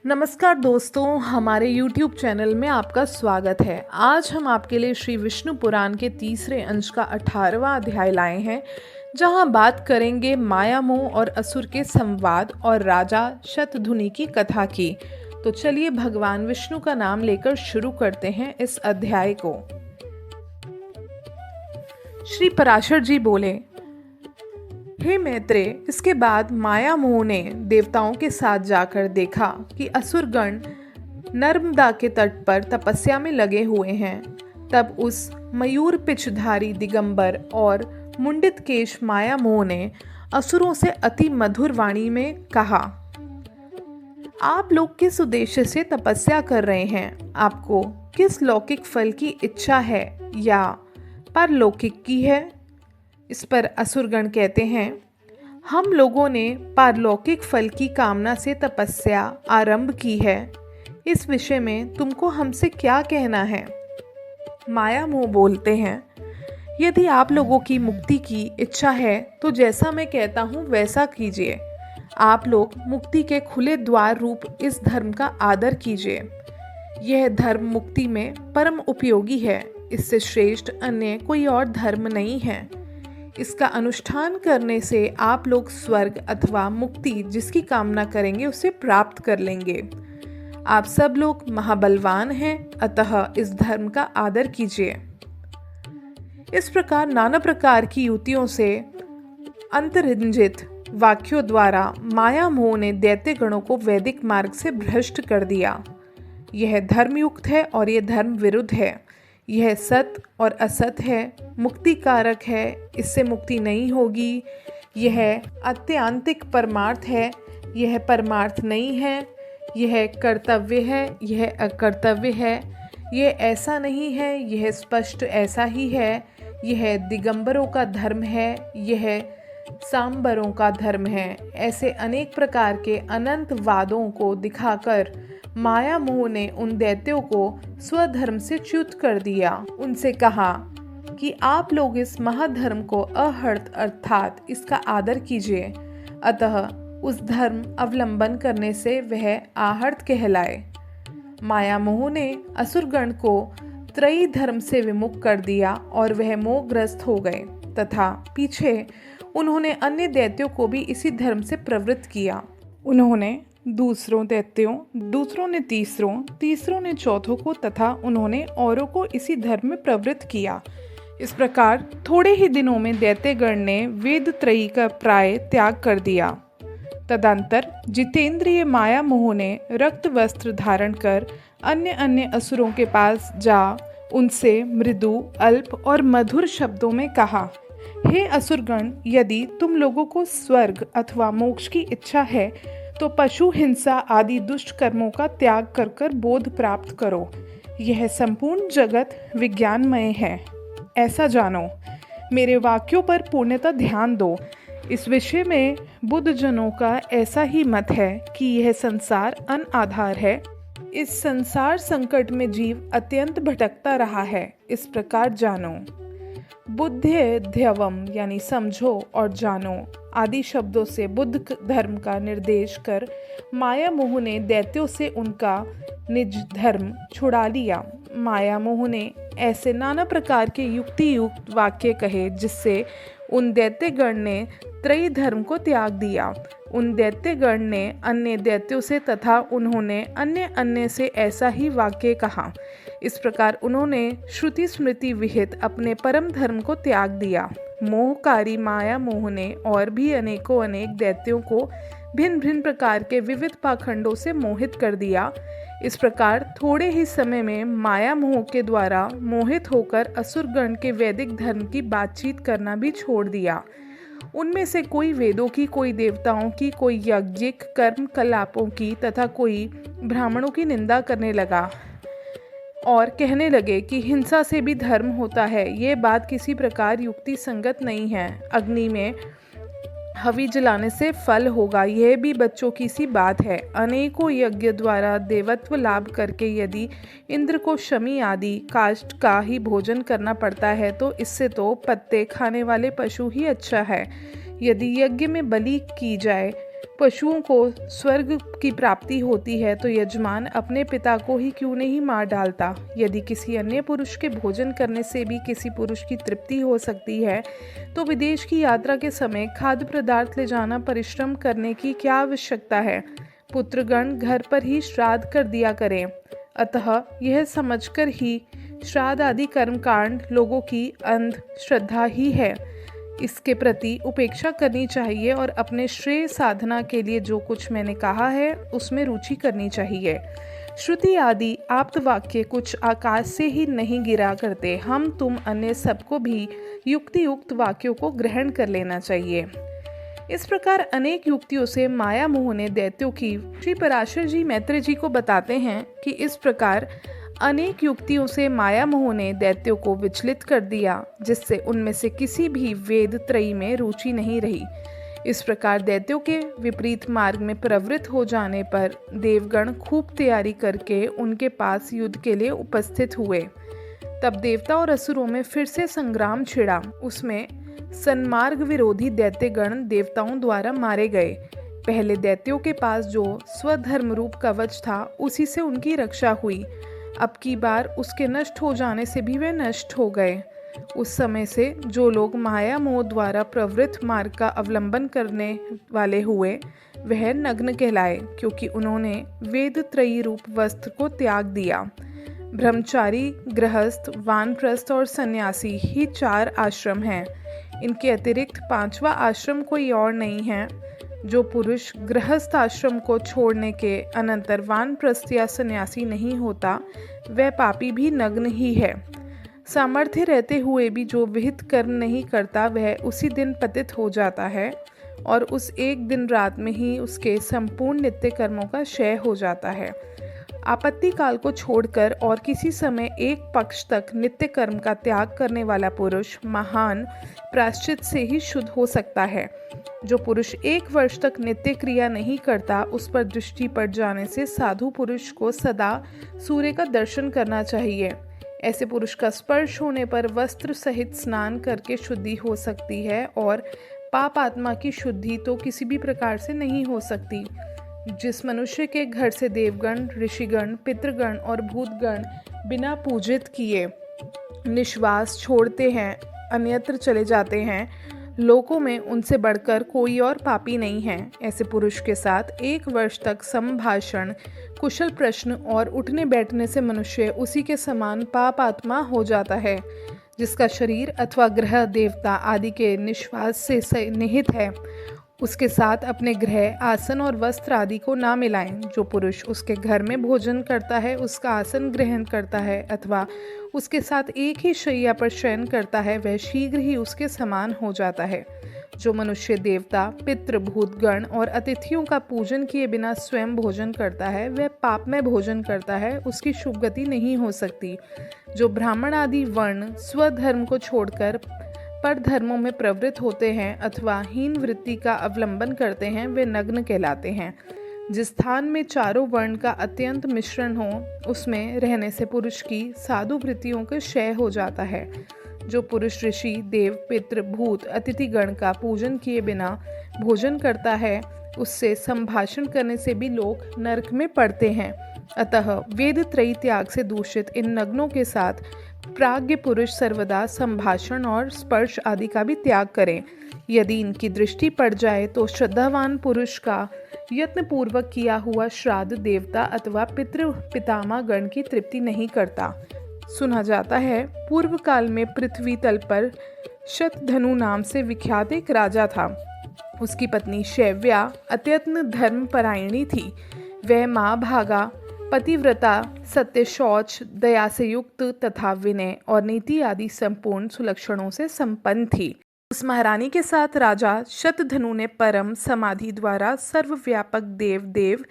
नमस्कार दोस्तों, हमारे YouTube चैनल में आपका स्वागत है। आज हम आपके लिए श्री विष्णु पुराण के तीसरे अंश का 18वां अध्याय लाए हैं, जहां बात करेंगे माया मोह और असुर के संवाद और राजा शतधुनि की कथा की। तो चलिए भगवान विष्णु का नाम लेकर शुरू करते हैं इस अध्याय को। श्री पराशर जी बोले, हे मैत्रेय, इसके बाद माया मोह ने देवताओं के साथ जाकर देखा कि असुरगण नर्मदा के तट पर तपस्या में लगे हुए हैं। तब उस मयूर पिछधारी दिगंबर और मुंडित केश माया मोह ने असुरों से अति मधुर वाणी में कहा, आप लोग किस उद्देश्य से तपस्या कर रहे हैं? आपको किस लौकिक फल की इच्छा है या परलौकिक की है? इस पर असुरगण कहते हैं, हम लोगों ने पारलौकिक फल की कामना से तपस्या आरंभ की है। इस विषय में तुमको हमसे क्या कहना है? माया मोह बोलते हैं, यदि आप लोगों की मुक्ति की इच्छा है तो जैसा मैं कहता हूँ वैसा कीजिए। आप लोग मुक्ति के खुले द्वार रूप इस धर्म का आदर कीजिए। यह धर्म मुक्ति में परम उपयोगी है। इससे श्रेष्ठ अन्य कोई और धर्म नहीं है। इसका अनुष्ठान करने से आप लोग स्वर्ग अथवा मुक्ति जिसकी कामना करेंगे उसे प्राप्त कर लेंगे। आप सब लोग महाबलवान हैं, अतः इस धर्म का आदर कीजिए। इस प्रकार नाना प्रकार की युक्तियों से अंतरंजित वाक्यों द्वारा माया मोह ने दैत्य गणों को वैदिक मार्ग से भ्रष्ट कर दिया। यह धर्मयुक्त है और यह धर्म विरुद्ध है। यह सत और असत है, मुक्ति कारक है, इससे मुक्ति नहीं होगी। यह आत्यांतिक परमार्थ है, यह परमार्थ नहीं है। यह कर्तव्य है, यह अकर्तव्य है। यह ऐसा नहीं है, यह स्पष्ट ऐसा ही है। यह दिगंबरों का धर्म है, यह सांबरों का धर्म है। ऐसे अनेक प्रकार के अनंत वादों को दिखाकर माया मोह ने उन दैत्यों को स्वधर्म से च्युत कर दिया। उनसे कहा कि आप लोग इस महाधर्म को अहर्त अर्थात इसका आदर कीजिए। अतः उस धर्म अवलंबन करने से वह आहर्त कहलाए। माया मोह ने असुरगण को त्रयी धर्म से विमुख कर दिया और वह मोहग्रस्त हो गए तथा पीछे उन्होंने अन्य दैत्यों को भी इसी धर्म से प्रवृत्त किया। उन्होंने दूसरों दैत्यों, दूसरों ने तीसरों, तीसरों ने चौथों को तथा उन्होंने औरों को इसी धर्म में प्रवृत्त किया। इस प्रकार थोड़े ही दिनों में दैत्यगण ने वेद त्रयी का प्राय त्याग कर दिया। तदंतर जितेंद्रिय माया मोह ने रक्त वस्त्र धारण कर अन्य अन्य असुरों के पास जा उनसे मृदु, अल्प और मधुर शब्दों में कहा, हे असुरगण, यदि तुम लोगों को स्वर्ग अथवा मोक्ष की इच्छा है तो पशु हिंसा आदि दुष्ट कर्मों का त्याग कर कर बोध प्राप्त करो। यह संपूर्ण जगत विज्ञानमय है, ऐसा जानो। मेरे वाक्यों पर पूर्णतः ध्यान दो। इस विषय में बुद्ध जनों का ऐसा ही मत है कि यह संसार अनाधार है। इस संसार संकट में जीव अत्यंत भटकता रहा है, इस प्रकार जानो। बुद्ध्यवम यानी समझो और जानो आदि शब्दों से बुद्ध धर्म का निर्देश कर माया मोह ने दैत्यों से उनका निज धर्म छुड़ा लिया। माया मोह ने ऐसे नाना प्रकार के युक्ति युक्त वाक्य कहे जिससे उन दैत्यगण ने त्रयी धर्म को त्याग दिया। उन दैत्यगण ने अन्य दैत्यों से तथा उन्होंने अन्य अन्य से ऐसा ही वाक्य कहा। इस प्रकार उन्होंने श्रुति स्मृति विहित अपने परम धर्म को त्याग दिया। मोहकारी माया मोह ने और भी अनेकों अनेक दैत्यों को भिन्न भिन्न प्रकार के विविध पाखंडों से मोहित कर दिया। इस प्रकार थोड़े ही समय में माया मोह के द्वारा मोहित होकर असुरगण के वैदिक धर्म की बातचीत करना भी छोड़ दिया। उनमें से कोई वेदों की, कोई देवताओं की, कोई यज्ञिक कर्म कलापों की तथा कोई ब्राह्मणों की निंदा करने लगा और कहने लगे कि हिंसा से भी धर्म होता है। ये बात किसी प्रकार युक्ति संगत नहीं है। अग्नि में हवि जलाने से फल होगा, यह भी बच्चों की सी बात है। अनेकों यज्ञ द्वारा देवत्व लाभ करके यदि इंद्र को शमी आदि काष्ठ का ही भोजन करना पड़ता है तो इससे तो पत्ते खाने वाले पशु ही अच्छा है। यदि यज्ञ में बलि की जाए पशुओं को स्वर्ग की प्राप्ति होती है तो यजमान अपने पिता को ही क्यों नहीं मार डालता। यदि किसी अन्य पुरुष के भोजन करने से भी किसी पुरुष की तृप्ति हो सकती है तो विदेश की यात्रा के समय खाद्य पदार्थ ले जाना परिश्रम करने की क्या आवश्यकता है। पुत्रगण घर पर ही श्राद्ध कर दिया करें। अतः यह समझकर ही श्राद्ध आदि कर्मकांड लोगों की अंध श्रद्धा ही है। इसके प्रति उपेक्षा करनी चाहिए और अपने श्रेय साधना के लिए जो कुछ मैंने कहा है उसमें रुचि करनी चाहिए। श्रुति आदि आप्त वाक्य कुछ आकाश से ही नहीं गिरा करते। हम तुम अन्य सबको भी युक्ति युक्त वाक्यों को ग्रहण कर लेना चाहिए। इस प्रकार अनेक युक्तियों से माया मोह ने दैत्यों की श्री पराशर जी मैत्रेय जी को बताते हैं कि इस प्रकार अनेक युक्तियों से माया मोह ने दैत्यों को विचलित कर दिया, जिससे उनमें से किसी भी वेद त्रयी में रुचि नहीं रही। इस प्रकार दैत्यों के विपरीत मार्ग में प्रवृत्त हो जाने पर देवगण खूब तैयारी करके उनके पास युद्ध के लिए उपस्थित हुए। तब देवता और असुरों में फिर से संग्राम छिड़ा। उसमें सन्मार्ग विरोधी दैत्यगण देवताओं द्वारा मारे गए। पहले दैत्यों के पास जो स्वधर्म रूप कवच था उसी से उनकी रक्षा हुई। अब की बार उसके नष्ट हो जाने से भी वे नष्ट हो गए। उस समय से जो लोग माया मोह द्वारा प्रवृत्त मार्ग का अवलंबन करने वाले हुए वह नग्न कहलाए, क्योंकि उन्होंने वेद त्रयी रूप वस्त्र को त्याग दिया। ब्रह्मचारी, गृहस्थ, वानप्रस्थ और सन्यासी ही 4 आश्रम हैं। इनके अतिरिक्त 5वां आश्रम कोई और नहीं है। जो पुरुष गृहस्थ आश्रम को छोड़ने के अनंतर वानप्रस्थ या सन्यासी नहीं होता वह पापी भी नग्न ही है। सामर्थ्य रहते हुए भी जो विहित कर्म नहीं करता वह उसी दिन पतित हो जाता है और उस एक दिन रात में ही उसके संपूर्ण नित्य कर्मों का क्षय हो जाता है। आपत्ति काल को छोड़कर और किसी समय एक पक्ष तक नित्य कर्म का त्याग करने वाला पुरुष महान प्रायश्चित से ही शुद्ध हो सकता है। जो पुरुष 1 वर्ष तक नित्य क्रिया नहीं करता उस पर दृष्टि पड़ जाने से साधु पुरुष को सदा सूर्य का दर्शन करना चाहिए। ऐसे पुरुष का स्पर्श होने पर वस्त्र सहित स्नान करके शुद्धि हो सकती है और पाप आत्मा की शुद्धि तो किसी भी प्रकार से नहीं हो सकती। जिस मनुष्य के घर से देवगण, ऋषिगण, पितृगण और भूतगण बिना पूजित किए निश्वास छोड़ते हैं, अन्यत्र चले जाते हैं, लोकों में उनसे बढ़कर कोई और पापी नहीं है। ऐसे पुरुष के साथ 1 वर्ष तक संभाषण, कुशल प्रश्न और उठने बैठने से मनुष्य उसी के समान पाप आत्मा हो जाता है। जिसका शरीर अथवा ग्रह देवता आदि के निश्वास से निहित है उसके साथ अपने गृह, आसन और वस्त्र आदि को ना मिलाएं। जो पुरुष उसके घर में भोजन करता है, उसका आसन ग्रहण करता है अथवा उसके साथ एक ही शैया पर शयन करता है वह शीघ्र ही उसके समान हो जाता है। जो मनुष्य देवता, पितृ, भूतगण और अतिथियों का पूजन किए बिना स्वयं भोजन करता है वह पाप में भोजन करता है, उसकी शुभ गति नहीं हो सकती। जो ब्राह्मण आदि वर्ण स्वधर्म को छोड़कर पर धर्मों में प्रवृत्त होते हैं अथवा हीन वृत्ति का अवलंबन करते हैं वे नग्न कहलाते हैं। जिस स्थान में चारों वर्ण का अत्यंत मिश्रण हो उसमें रहने से पुरुष की साधु वृत्तियों का क्षय हो जाता है। जो पुरुष ऋषि, देव, पितृ, भूत, अतिथिगण का पूजन किए बिना भोजन करता है उससे संभाषण करने से भी लोग नरक में पड़ते हैं। अतः वेद त्रयी त्याग से दूषित इन नग्नों के साथ प्राज्ञ पुरुष सर्वदा संभाषण और स्पर्श आदि का भी त्याग करें। यदि इनकी दृष्टि पड़ जाए तो श्रद्धावान पुरुष का यत्न पूर्वक किया हुआ श्राद्ध देवता अथवा पितृ पितामह गण की तृप्ति नहीं करता। सुना जाता है पूर्व काल में पृथ्वी तल पर शतधनु नाम से विख्यात एक राजा था। उसकी पत्नी शैव्या अत्यंत धर्मपरायणी थी। वह माँ भागा, पतिव्रता, सत्य, शौच, दया से युक्त तथा विनय और नीति आदि संपूर्ण सुलक्षणों से संपन्न थी। उस महारानी के साथ राजा शतधनु ने परम समाधि द्वारा सर्वव्यापक देव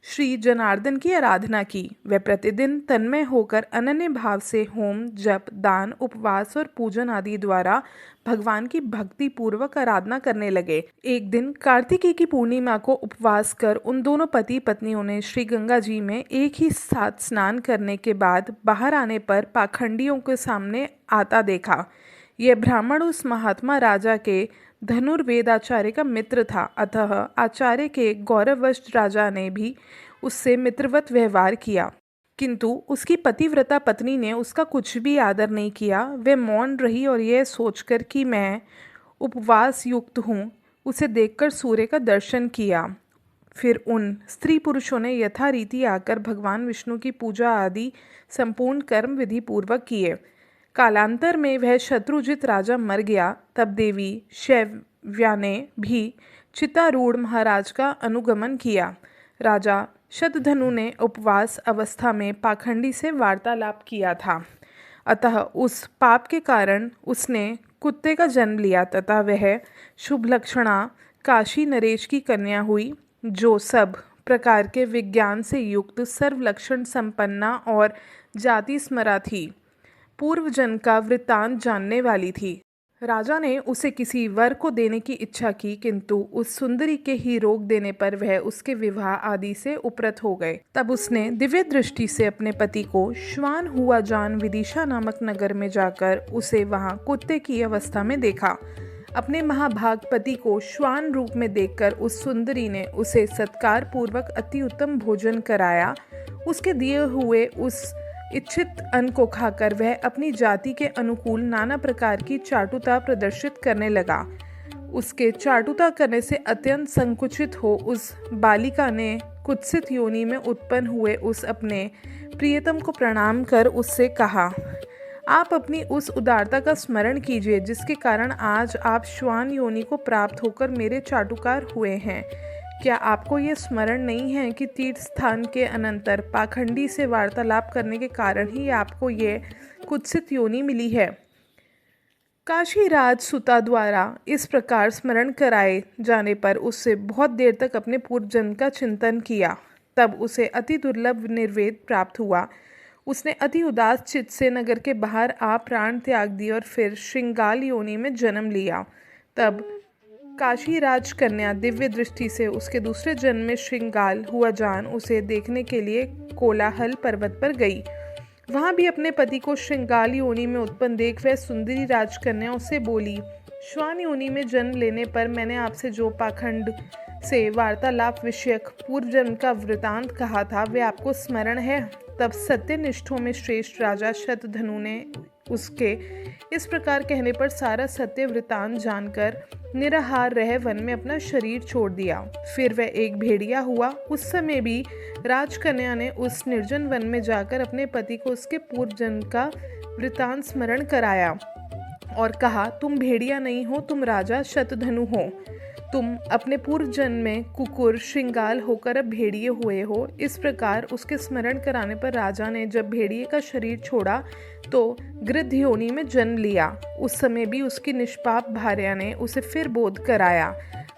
श्री जनार्दन की आराधना की। वह प्रतिदिन तन्मय होकर अनन्य भाव से होम, जप, दान, उपवास और पूजन आदि द्वारा भगवान की भक्ति पूर्वक आराधना करने लगे। एक दिन कार्तिकी की पूर्णिमा को उपवास कर उन दोनों पति पत्नियों ने श्री गंगा जी में एक ही साथ स्नान करने के बाद बाहर आने पर पाखंडियों के सामने आता देखा। यह ब्राह्मण उस महात्मा राजा के धनुर्वेद आचार्य का मित्र था, अतः आचार्य के गौरववश राजा ने भी उससे मित्रवत व्यवहार किया। किंतु उसकी पतिव्रता पत्नी ने उसका कुछ भी आदर नहीं किया। वह मौन रही और यह सोचकर कि मैं उपवास युक्त हूँ, उसे देखकर सूर्य का दर्शन किया। फिर उन स्त्री पुरुषों ने यथारीति आकर भगवान विष्णु की पूजा आदि संपूर्ण कर्म विधि पूर्वक किए। कालांतर में वह शत्रुजित राजा मर गया। तब देवी शैव्या ने भी चितारूढ़ महाराज का अनुगमन किया। राजा शतधनु ने उपवास अवस्था में पाखंडी से वार्तालाप किया था, अतः उस पाप के कारण उसने कुत्ते का जन्म लिया तथा वह शुभ लक्षणा काशी नरेश की कन्या हुई, जो सब प्रकार के विज्ञान से युक्त सर्वलक्षण संपन्ना और जाति स्मरा थी। पूर्व जन्म का वृत्तांत जानने वाली थी। राजा ने उसे किसी वर को देने की इच्छा की, किंतु उस सुंदरी के ही रोक देने पर वह उसके विवाह आदि से उपरत हो गए। तब उसने दिव्य दृष्टि से अपने पति को श्वान हुआ जान विदिशा नामक नगर में जाकर उसे वहां कुत्ते की अवस्था में देखा। अपने महाभाग पति को श्वान रूप में देखकर उस सुंदरी ने उसे सत्कार पूर्वक अति उत्तम भोजन कराया। उसके दिए हुए उस इच्छित अन्न को खाकर वह अपनी जाति के अनुकूल नाना प्रकार की चाटुता प्रदर्शित करने लगा। उसके चाटुता करने से अत्यंत संकुचित हो उस बालिका ने कुत्सित योनि में उत्पन्न हुए उस अपने प्रियतम को प्रणाम कर उससे कहा, आप अपनी उस उदारता का स्मरण कीजिए जिसके कारण आज आप श्वान योनि को प्राप्त होकर मेरे चाटुकार हुए हैं। क्या आपको ये स्मरण नहीं है कि तीर्थ स्थान के अनंतर पाखंडी से वार्तालाप करने के कारण ही आपको ये कुत्सित योनि मिली है। काशीराज सुता द्वारा इस प्रकार स्मरण कराए जाने पर उससे बहुत देर तक अपने पूर्व जन्म का चिंतन किया। तब उसे अति दुर्लभ निर्वेद प्राप्त हुआ। उसने अति उदास चित्त से नगर के बाहर आ प्राण त्याग दिए और फिर श्रृंगाल योनि में जन्म लिया। तब काशीराज कन्या दिव्य दृष्टि से उसके दूसरे जन्म में श्रृंगाल हुआ जान उसे देखने के लिए कोलाहल पर्वत पर गई। वहां भी अपने पति को श्रृंगाल योनि में उत्पन्न देख वह सुंदरी राजकन्या उससे बोली, श्वान योनि में जन्म लेने पर मैंने आपसे जो पाखंड से वार्तालाप विषयक पूर्व जन्म का वृतांत कहा था वह आपको स्मरण है। तब सत्यनिष्ठों में श्रेष्ठ राजा शतधनु ने उसके इस प्रकार कहने पर सारा सत्य वृतांत जानकर निराहार रह वन में अपना शरीर छोड़ दिया। फिर वह एक भेड़िया हुआ। उस समय भी राजकन्या ने उस निर्जन वन में जाकर अपने पति को उसके पूर्व जन्म का वृतांत स्मरण कराया और कहा, तुम भेड़िया नहीं हो, तुम राजा शतधनु हो। तुम अपने पूर्व जन्म में कुकुर श्रृंगाल होकर अब भेड़िए हुए हो। इस प्रकार उसके स्मरण कराने पर राजा ने जब भेड़िए का शरीर छोड़ा तो गृध्र योनि में जन्म लिया। उस समय भी उसकी निष्पाप भार्या ने उसे फिर बोध कराया,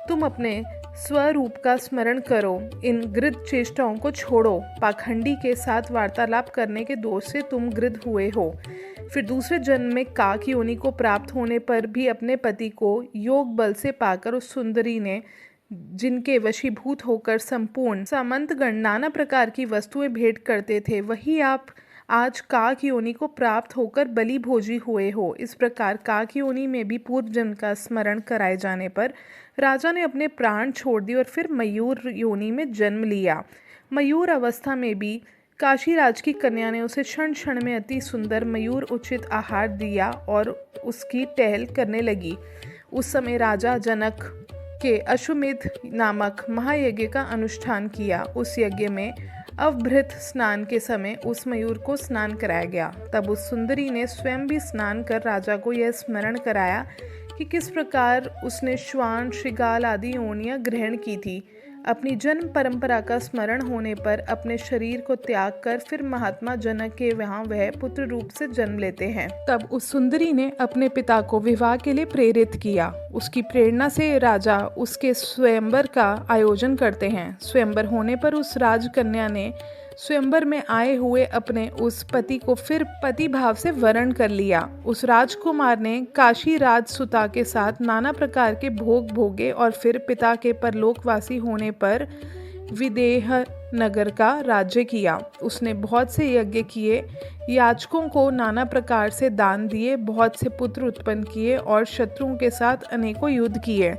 तुम अपने स्वरूप का स्मरण करो, इन गृध्र चेष्टाओं को छोड़ो, पाखंडी के साथ वार्तालाप करने के दोष से तुम गृध्र हुए हो। फिर दूसरे जन्म में काक योनि को प्राप्त होने पर भी अपने पति को योग बल से पाकर उस सुंदरी ने, जिनके वशीभूत होकर संपूर्ण सामंतगण नाना प्रकार की वस्तुएं भेंट करते थे, वही आप आज काक योनि को प्राप्त होकर बलि भोजी हुए हो। इस प्रकार काक योनि में भी पूर्व जन्म का स्मरण कराए जाने पर राजा ने अपने प्राण छोड़ दिए और फिर मयूर योनि में जन्म लिया। मयूर अवस्था में भी काशीराज की कन्या ने उसे क्षण क्षण में अति सुंदर मयूर उचित आहार दिया और उसकी टहल करने लगी। उस समय राजा जनक के अश्वमेध नामक महायज्ञ का अनुष्ठान किया। उस यज्ञ में अवभृत स्नान के समय उस मयूर को स्नान कराया गया। तब उस सुंदरी ने स्वयं भी स्नान कर राजा को यह स्मरण कराया कि किस प्रकार उसने श्वान श्रृगाल आदि योनियां ग्रहण की थी। अपनी जन्म परंपरा का स्मरण होने पर अपने शरीर को त्याग कर फिर महात्मा जनक के वहां वह पुत्र रूप से जन्म लेते हैं। तब उस सुंदरी ने अपने पिता को विवाह के लिए प्रेरित किया। उसकी प्रेरणा से राजा उसके स्वयंवर का आयोजन करते हैं। स्वयंवर होने पर उस राजकन्या ने स्वयंवर में आए हुए अपने उस पति को फिर पति भाव से वरण कर लिया। उस राजकुमार ने काशी राज सुता के साथ नाना प्रकार के भोग भोगे और फिर पिता के परलोकवासी होने पर विदेह नगर का राज्य किया। उसने बहुत से यज्ञ किए, याचकों को नाना प्रकार से दान दिए, बहुत से पुत्र उत्पन्न किए और शत्रुओं के साथ अनेकों युद्ध किए।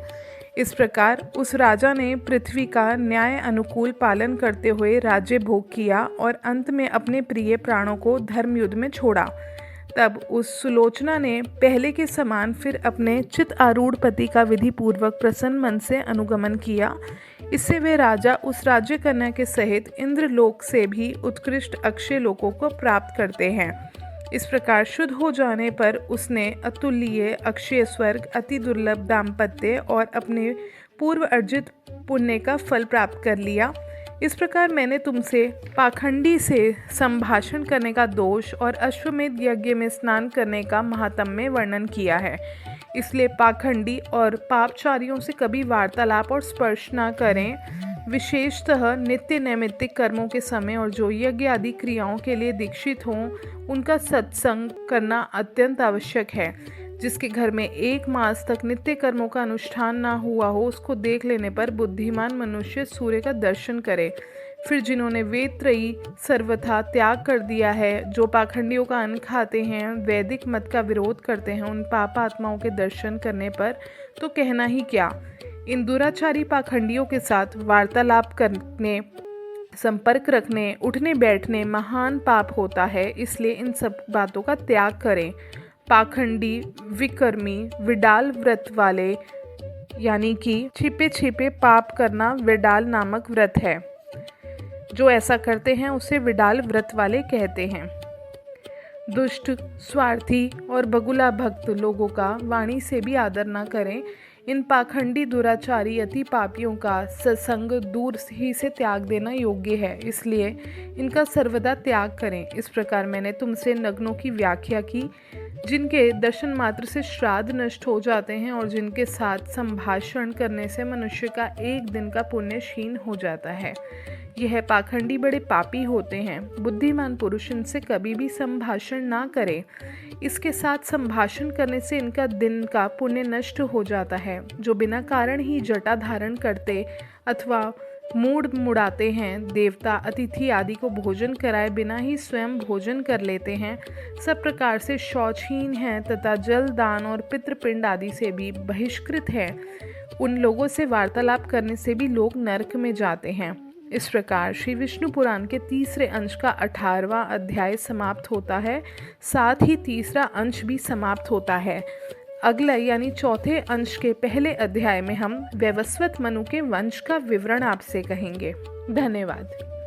इस प्रकार उस राजा ने पृथ्वी का न्याय अनुकूल पालन करते हुए राज्य भोग किया और अंत में अपने प्रिय प्राणों को धर्म युद्ध में छोड़ा। तब उस सुलोचना ने पहले के समान फिर अपने चित आरूढ़ पति का विधि पूर्वक प्रसन्न मन से अनुगमन किया। इससे वे राजा उस राज्य कन्या के सहित इंद्रलोक से भी उत्कृष्ट अक्षय लोकों को प्राप्त करते हैं। इस प्रकार शुद्ध हो जाने पर उसने अतुल्य अक्षय स्वर्ग, अति दुर्लभ दाम्पत्य और अपने पूर्व अर्जित पुण्य का फल प्राप्त कर लिया। इस प्रकार मैंने तुमसे पाखंडी से संभाषण करने का दोष और अश्वमेध यज्ञ में स्नान करने का महात्म्य वर्णन किया है। इसलिए पाखंडी और पापचारियों से कभी वार्तालाप और स्पर्श न करें। विशेषतः नित्य नैमित्तिक कर्मों के समय और जो यज्ञ आदि क्रियाओं के लिए दीक्षित हों, उनका सत्संग करना अत्यंत आवश्यक है। जिसके घर में 1 मास तक नित्य कर्मों का अनुष्ठान ना हुआ हो, उसको देख लेने पर बुद्धिमान मनुष्य सूर्य का दर्शन करे। फिर जिन्होंने वेद त्रयी सर्वथा त्याग कर दिया है, जो पाखंडियों का अन्न खाते हैं, वैदिक मत का विरोध करते हैं, उन पाप आत्माओं के दर्शन करने पर तो कहना ही क्या। इन दुराचारी पाखंडियों के साथ वार्तालाप करने, संपर्क रखने, उठने बैठने महान पाप होता है। इसलिए इन सब बातों का त्याग करें। पाखंडी, विकर्मी, विडाल व्रत वाले, यानी कि छिपे छिपे पाप करना विडाल नामक व्रत है। जो ऐसा करते हैं उसे विडाल व्रत वाले कहते हैं। दुष्ट, स्वार्थी और बगुला भक्त लोगों का वाणी से भी आदर न करें। इन पाखंडी, दुराचारी, अति पापियों का सत्संग दूर ही से त्याग देना योग्य है। इसलिए इनका सर्वदा त्याग करें। इस प्रकार मैंने तुमसे नग्नों की व्याख्या की, जिनके दर्शन मात्र से श्राद्ध नष्ट हो जाते हैं और जिनके साथ संभाषण करने से मनुष्य का 1 दिन का पुण्य क्षीण हो जाता है। यह पाखंडी बड़े पापी होते हैं। बुद्धिमान पुरुष इनसे कभी भी संभाषण ना करे। इसके साथ संभाषण करने से इनका दिन का पुण्य नष्ट हो जाता है। जो बिना कारण ही जटा धारण करते अथवा मूड मुड़ाते हैं, देवता, अतिथि आदि को भोजन कराए बिना ही स्वयं भोजन कर लेते हैं, सब प्रकार से शौचहीन हैं तथा जल दान और पितृपिंड आदि से भी बहिष्कृत हैं, उन लोगों से वार्तालाप करने से भी लोग नरक में जाते हैं। इस प्रकार श्री विष्णु पुराण के 3रे अंश का 18वां अध्याय समाप्त होता है। साथ ही 3रा अंश भी समाप्त होता है। अगला यानी 4थे अंश के पहले अध्याय में हम वैवस्वत मनु के वंश का विवरण आपसे कहेंगे। धन्यवाद।